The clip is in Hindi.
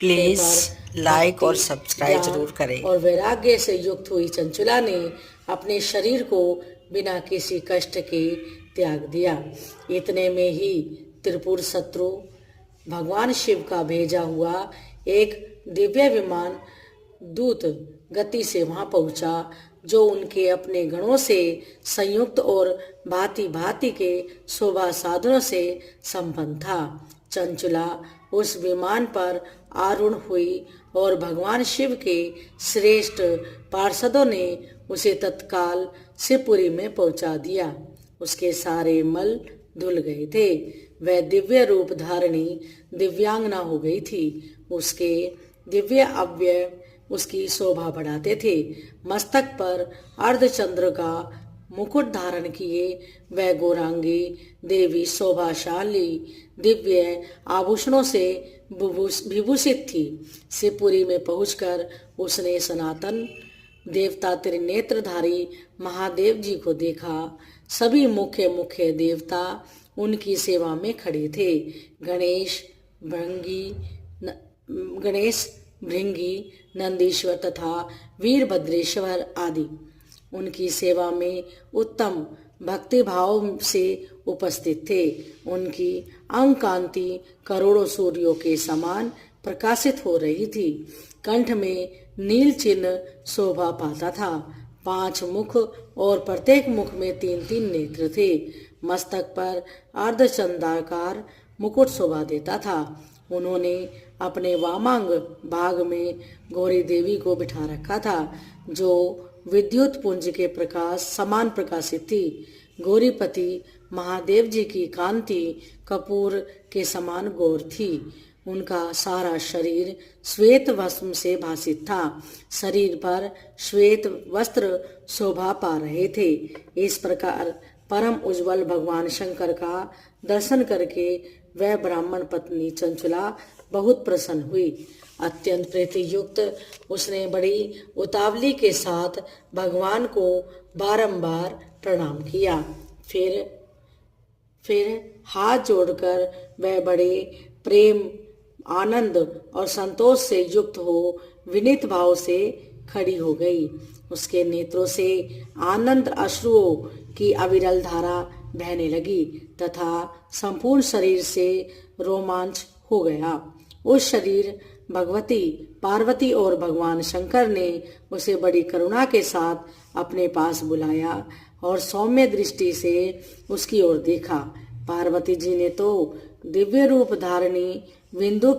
प्लीज लाइक और भक्ति, सब्सक्राइब ज्ञान जरूर करें। और वैराग्य से युक्त हुई चंचला ने अपने शरीर को बिना किसी कष्ट के त्याग दिया। इतने में ही त्रिपुर शत्रु भगवान शिव का भेजा हुआ एक दिव्य विमान दूत गति से वहां पहुंचा, जो उनके अपने गणों से संयुक्त और भांति भांति के शोभा साधनों से संपन्न था। चंचला उस विमान पर आरूढ़ हुई और भगवान शिव के श्रेष्ठ पार्षदों ने उसे तत्काल शिवपुरी में पहुंचा दिया। उसके सारे मल धुल गए थे। वह दिव्य रूप धारणी दिव्यांगना हो गई थी। उसके दिव्य अवयव उसकी शोभा बढ़ाते थे। मस्तक पर अर्धचंद्र का मुकुट धारण किए वह गौरांगी देवी शोभाशाली दिव्य आभूषणों से विभूषित थी। शिवपुरी में पहुंचकर उसने सनातन देवता त्रिनेत्रधारी महादेव जी को देखा। सभी मुख्य मुख्य देवता उनकी सेवा में खड़े थे। गणेश भृंगी नंदीश्वर तथा वीरभद्रेश्वर आदि उनकी सेवा में उत्तम भक्ति भाव से उपस्थित थे। उनकी अंग कांति करोड़ों सूर्यों के समान प्रकाशित हो रही थी। कंठ में नील चिन्ह शोभा पाता था। 5 मुख और प्रत्येक मुख में 3-3 नेत्र थे। मस्तक पर अर्धचंद्राकार मुकुट शोभा देता था। उन्होंने अपने वामांग भाग में गौरी देवी को बिठा रखा था, जो विद्युत पुंज के प्रकाश समान प्रकाशित थी। गौरीपति महादेव जी की कांति कपूर के समान गौर थी। उनका सारा शरीर श्वेत वस्त्र से भासित था। शरीर पर श्वेत वस्त्र शोभा पा रहे थे। इस प्रकार परम उज्जवल भगवान शंकर का दर्शन करके वह ब्राह्मण पत्नी चंचला बहुत प्रसन्न हुई। अत्यंत प्रीति युक्त उसने बड़ी उतावली के साथ भगवान को बारंबार प्रणाम किया। फिर हाथ जोड़कर वह बड़े प्रेम आनंद और संतोष से युक्त हो विनीत भाव से खड़ी हो गई। उसके नेत्रों से आनंद अश्रुओं की अविरल धारा बहने लगी तथा संपूर्ण शरीर से रोमांच हो गया। उस शरीर भगवती पार्वती और भगवान शंकर ने उसे बड़ी करुणा के साथ अपने पास बुलाया और सौम्य दृष्टि से उसकी ओर देखा। पार्वती जी ने तो दिव्य रूप धारणी बिंदु